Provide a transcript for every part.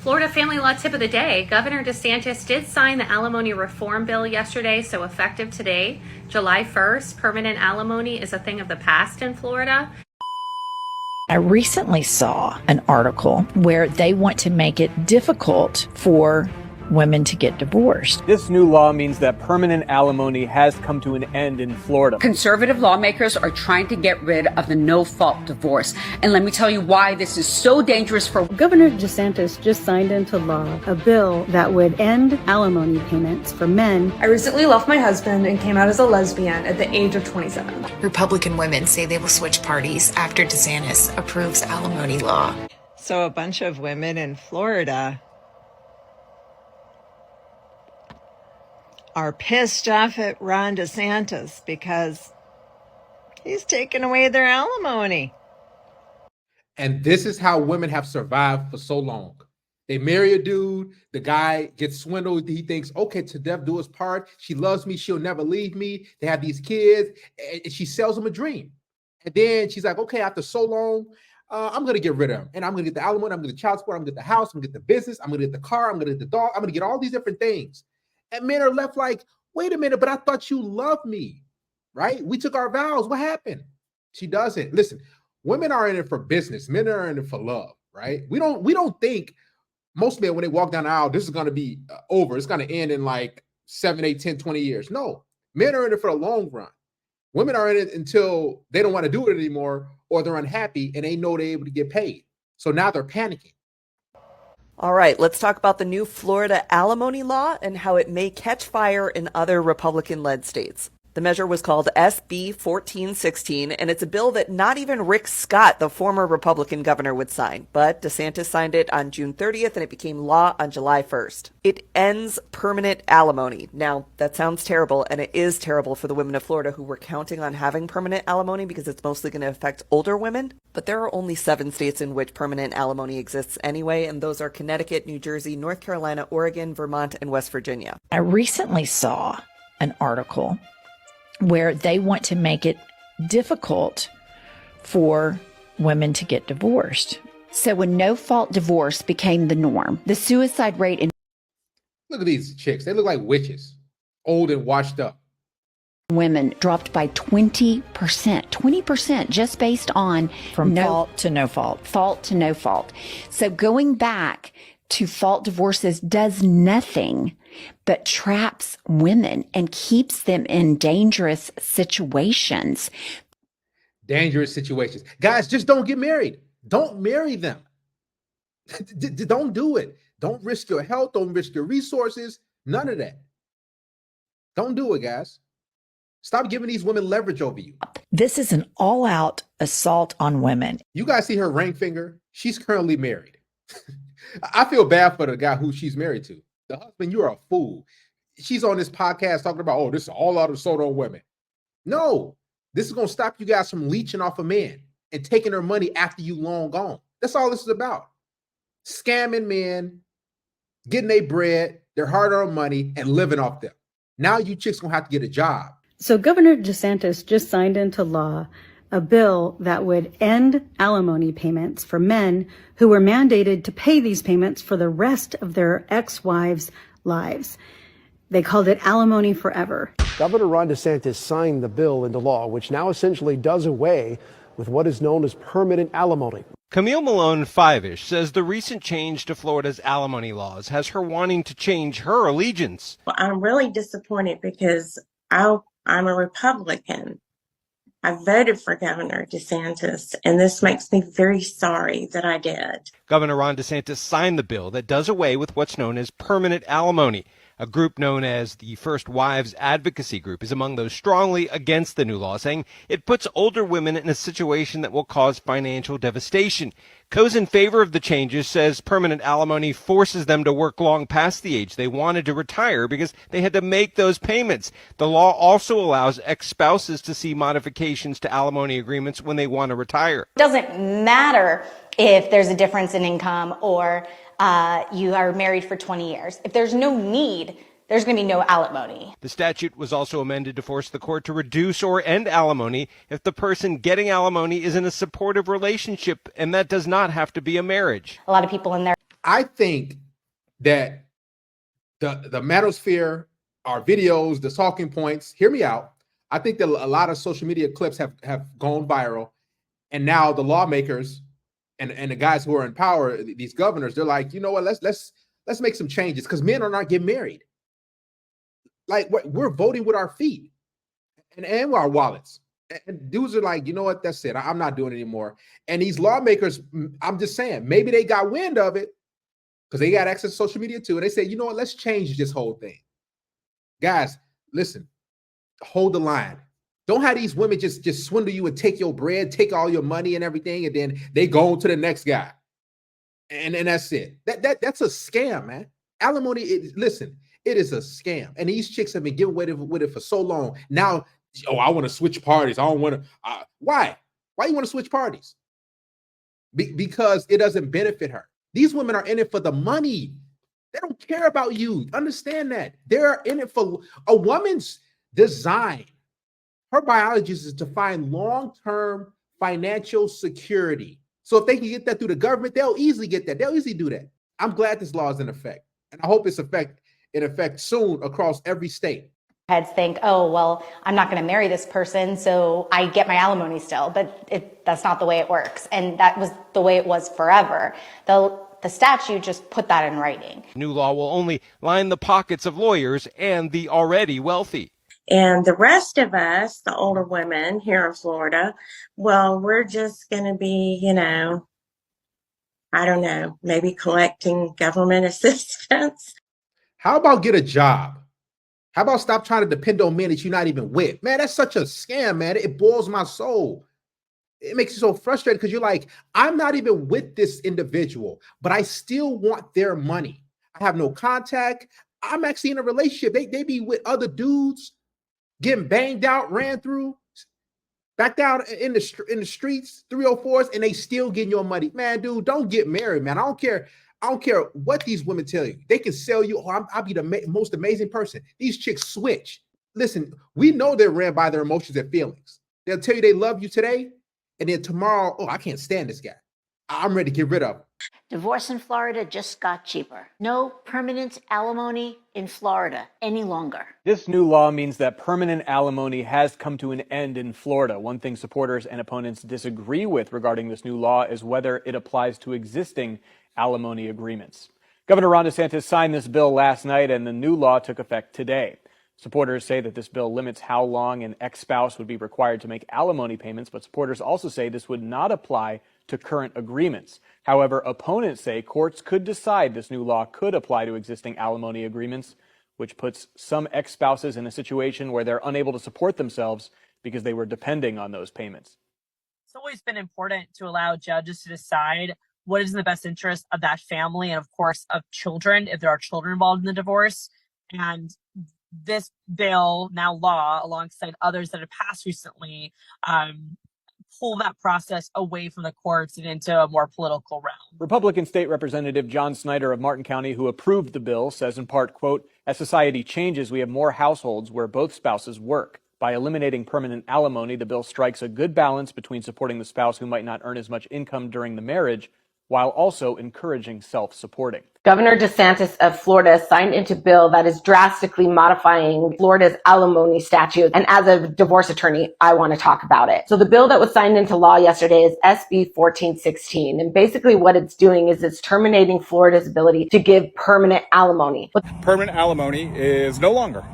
Florida family law tip of the day. Governor DeSantis did sign the alimony reform bill yesterday, so effective today, July 1st, permanent alimony is a thing of the past in Florida. I recently saw an article where they want to make it difficult for women to get divorced. This new law means that permanent alimony has come to an end in Florida. Conservative lawmakers are trying to get rid of the no-fault divorce. And let me tell you why this is so dangerous for... Governor DeSantis just signed into law a bill that would end alimony payments for men. I recently left my husband and came out as a lesbian at the age of 27. Republican women say they will switch parties after DeSantis approves alimony law. So a bunch of women in Florida are pissed off at Ron DeSantis because he's taken away their alimony. And this is how women have survived for so long. They marry a dude, the guy gets swindled, he thinks, okay, to death do us part, she loves me, she'll never leave me, they have these kids, and she sells him a dream. And then she's like, okay, after so long, I'm going to get rid of him. And I'm going to get the alimony, I'm going to get the child support, I'm going to get the house, I'm going to get the business, I'm going to get the car, I'm going to get the dog, I'm going to get all these different things. And men are left like, wait a minute, but I thought you loved me, right? We took our vows. What happened? She doesn't. Listen, women are in it for business. Men are in it for love, right? We don't think, most men, when they walk down the aisle, this is going to be over. It's going to end in like 7, 8, 10, 20 years. No, men are in it for the long run. Women are in it until they don't want to do it anymore or they're unhappy and they know they're able to get paid. So now they're panicking. All right, let's talk about the new Florida alimony law and how it may catch fire in other Republican-led states. The measure was called SB 1416, and it's a bill that not even Rick Scott, the former Republican governor, would sign. But DeSantis signed it on June 30th, and it became law on July 1st. It ends permanent alimony. Now, that sounds terrible, and it is terrible for the women of Florida who were counting on having permanent alimony because it's mostly going to affect older women. But there are only 7 states in which permanent alimony exists anyway, and those are Connecticut, New Jersey, North Carolina, Oregon, Vermont, and West Virginia. I recently saw an article where they want to make it difficult for women to get divorced. So when no-fault divorce became the norm, the suicide rate in... Look at these chicks. They look like witches, old and washed up. Women dropped by 20%. 20% just based on... From fault to no fault. Fault to no fault. So going back to fault divorces does nothing but traps women and keeps them in dangerous situations. Dangerous situations. Guys, just don't get married. Don't marry them. Don't do it. Don't risk your health. Don't risk your resources. None of that. Don't do it, guys. Stop giving these women leverage over you. This is an all-out assault on women. You guys see her ring finger? She's currently married. I feel bad for the guy who she's married to. The husband, you're a fool. She's on this podcast talking about, oh, this is all out assault on women. No, this is going to stop you guys from leeching off a man and taking their money after you long gone. That's all this is about. Scamming men, getting their bread, their hard-earned money, and living off them. Now you chicks going to have to get a job. So Governor DeSantis just signed into law a bill that would end alimony payments for men who were mandated to pay these payments for the rest of their ex-wives' lives. They called it alimony forever. Governor Ron DeSantis signed the bill into law, which now essentially does away with what is known as permanent alimony. Camille Malone, 5-ish, says the recent change to Florida's alimony laws has her wanting to change her allegiance. Well, I'm really disappointed because I'm a Republican. I voted for Governor DeSantis, and this makes me very sorry that I did. Governor Ron DeSantis signed the bill that does away with what's known as permanent alimony. A group known as the First Wives Advocacy Group is among those strongly against the new law, saying it puts older women in a situation that will cause financial devastation. Co's in favor of the changes says permanent alimony forces them to work long past the age they wanted to retire because they had to make those payments. The law also allows ex-spouses to see modifications to alimony agreements when they want to retire. It doesn't matter if there's a difference in income or you are married for 20 years. If there's no need, there's going to be no alimony. The statute was also amended to force the court to reduce or end alimony if the person getting alimony is in a supportive relationship, and that does not have to be a marriage. A lot of people in their I think that the manosphere, our videos, the talking points, hear me out. I think that a lot of social media clips have gone viral, and now the lawmakers and the guys who are in power, these governors, they're like, you know what, let's make some changes because men are not getting married. Like we're voting with our feet and our wallets. And dudes are like, you know what, that's it. I'm not doing it anymore. And these lawmakers, I'm just saying, maybe they got wind of it because they got access to social media too. And they say, you know what, let's change this whole thing. Guys, listen, hold the line. Don't have these women just swindle you and take your bread, take all your money and everything, and then they go on to the next guy. And that's it. That's a scam, man. Alimony, listen, it is a scam. And these chicks have been getting away with it for so long. Now, I want to switch parties. I don't want to. Why? Why you want to switch parties? Because it doesn't benefit her. These women are in it for the money. They don't care about you. Understand that. They're in it for a woman's design. Her biology is to find long-term financial security. So if they can get that through the government, they'll easily get that. They'll easily do that. I'm glad this law is in effect. And I hope it's in effect soon across every state. Heads think, oh, well, I'm not going to marry this person, so I get my alimony still. But that's not the way it works. And that was the way it was forever. The statute just put that in writing. New law will only line the pockets of lawyers and the already wealthy. And the rest of us, the older women here in Florida, well, we're just going to be, I don't know, maybe collecting government assistance. How about get a job? How about stop trying to depend on men that you're not even with? Man, that's such a scam, man. It boils my soul. It makes you so frustrated because you're like, I'm not even with this individual, but I still want their money. I have no contact. I'm actually in a relationship. They be with other dudes, getting banged out, ran through, back down in the streets, 304s, and they still getting your money. Man, dude, don't get married, man. I don't care what these women tell you. They can sell you, I'll be the most amazing person. These chicks switch. Listen, we know they're ran by their emotions and feelings. They'll tell you they love you today, and then tomorrow, oh, I can't stand this guy. I'm ready to get rid of him. Divorce in Florida just got cheaper. No permanent alimony in Florida any longer. This new law means that permanent alimony has come to an end in Florida. One thing supporters and opponents disagree with regarding this new law is whether it applies to existing alimony agreements. Governor Ron DeSantis signed this bill last night, and the new law took effect today. Supporters say that this bill limits how long an ex-spouse would be required to make alimony payments, but supporters also say this would not apply to current agreements. However, opponents say courts could decide this new law could apply to existing alimony agreements, which puts some ex-spouses in a situation where they're unable to support themselves because they were depending on those payments. It's always been important to allow judges to decide what is in the best interest of that family and, of course, of children, if there are children involved in the divorce. And this bill, now law, alongside others that have passed recently, pull that process away from the courts and into a more political realm. Republican State Representative John Snyder of Martin County, who approved the bill, says in part, quote, as society changes, we have more households where both spouses work. By eliminating permanent alimony, the bill strikes a good balance between supporting the spouse who might not earn as much income during the marriage, while also encouraging self-supporting. Governor DeSantis of Florida signed into a bill that is drastically modifying Florida's alimony statute. And as a divorce attorney, I want to talk about it. So the bill that was signed into law yesterday is SB 1416. And basically what it's doing is it's terminating Florida's ability to give permanent alimony. Permanent alimony is no longer.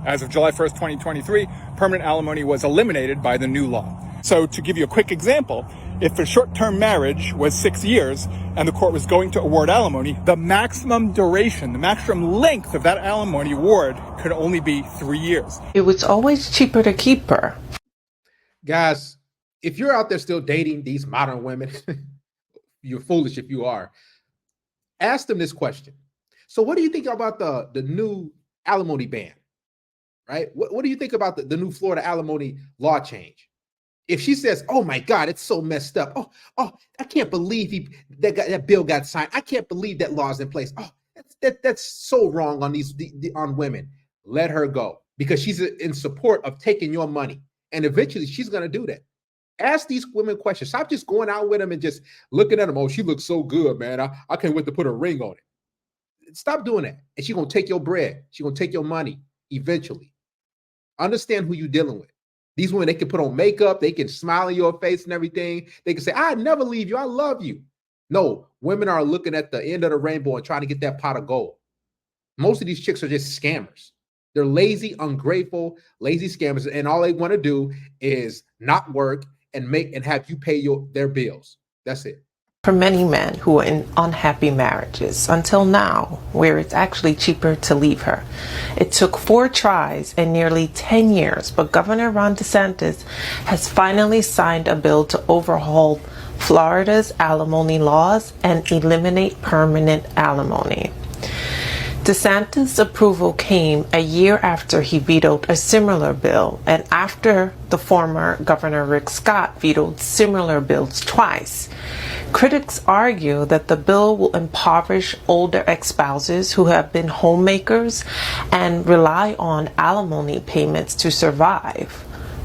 As of July 1st, 2023, permanent alimony was eliminated by the new law. So to give you a quick example, if a short-term marriage was 6 years and the court was going to award alimony, the maximum duration, the maximum length of that alimony award could only be 3 years. It was always cheaper to keep her. Guys, if you're out there still dating these modern women, you're foolish if you are. Ask them this question. So what do you think about the new alimony ban? Right? What do you think about the new Florida alimony law change? If she says, oh my God, it's so messed up. Oh, I can't believe that bill got signed. I can't believe that law's in place. Oh, that's so wrong on on women. Let her go because she's in support of taking your money. And eventually she's going to do that. Ask these women questions. Stop just going out with them and just looking at them. Oh, she looks so good, man. I can't wait to put a ring on it. Stop doing that. And she's going to take your bread. She's going to take your money eventually. Understand who you're dealing with. These women, they can put on makeup. They can smile in your face and everything. They can say, I'd never leave you. I love you. No, women are looking at the end of the rainbow and trying to get that pot of gold. Most of these chicks are just scammers. They're lazy, ungrateful, lazy scammers. And all they want to do is not work and have you pay their bills. That's it. For many men who are in unhappy marriages until now, where it's actually cheaper to leave her. It took 4 tries and nearly 10 years, but Governor Ron DeSantis has finally signed a bill to overhaul Florida's alimony laws and eliminate permanent alimony. DeSantis' approval came a year after he vetoed a similar bill and after the former Governor Rick Scott vetoed similar bills twice. Critics argue that the bill will impoverish older ex-spouses who have been homemakers and rely on alimony payments to survive.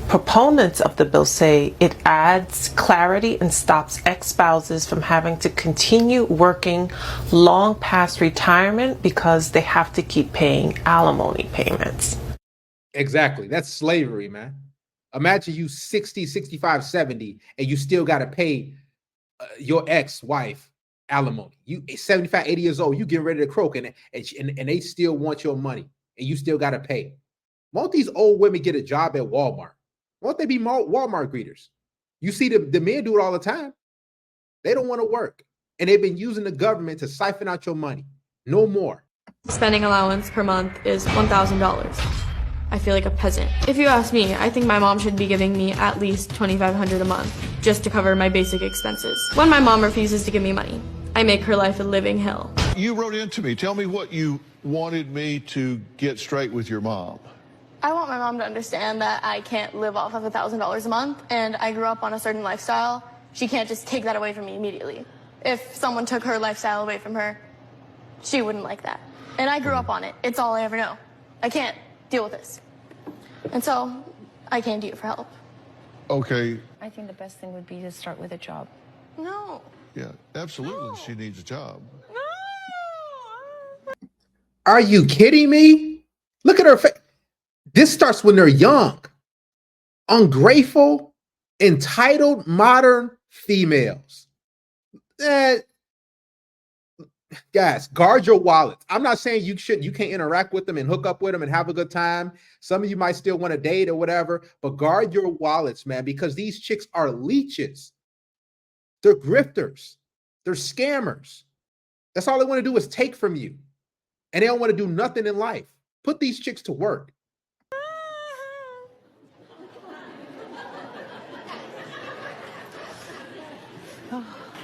Proponents of the bill say it adds clarity and stops ex-spouses from having to continue working long past retirement because they have to keep paying alimony payments. Exactly. That's slavery, man. Imagine you 60, 65, 70, and you still got to pay your ex-wife alimony. You 75, 80 years old, you getting ready to croak, and they still want your money, and you still got to pay. Won't these old women get a job at Walmart? Won't they be Walmart greeters? You see the men do it all the time. They don't want to work. And they've been using the government to siphon out your money. No more. Spending allowance per month is $1,000. I feel like a peasant. If you ask me, I think my mom should be giving me at least $2,500 a month just to cover my basic expenses. When my mom refuses to give me money, I make her life a living hell. You wrote into me. Tell me what you wanted me to get straight with your mom. I want my mom to understand that I can't live off of $1,000 a month, and I grew up on a certain lifestyle. She can't just take that away from me immediately. If someone took her lifestyle away from her, she wouldn't like that. And I grew up on it. It's all I ever know. I can't deal with this. And so I came to you for help. Okay. I think the best thing would be to start with a job. No. Yeah, absolutely. She needs a job. Are you kidding me? Look at her face. This starts when they're young. Ungrateful, entitled, modern females. Guys, guard your wallets. I'm not saying you can't interact with them and hook up with them and have a good time. Some of you might still want to date or whatever, but guard your wallets, man, because these chicks are leeches. They're grifters. They're scammers. That's all they want to do is take from you. And they don't want to do nothing in life. Put these chicks to work.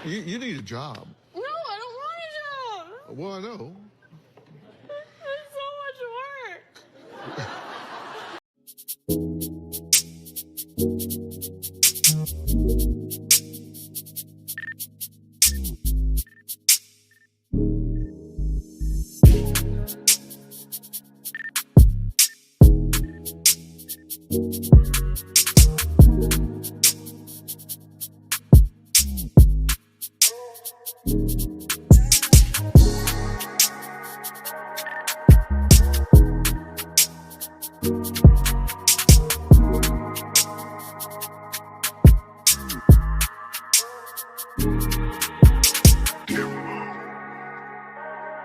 You need a job. No, I don't want a job. Well, I know. It's so much work.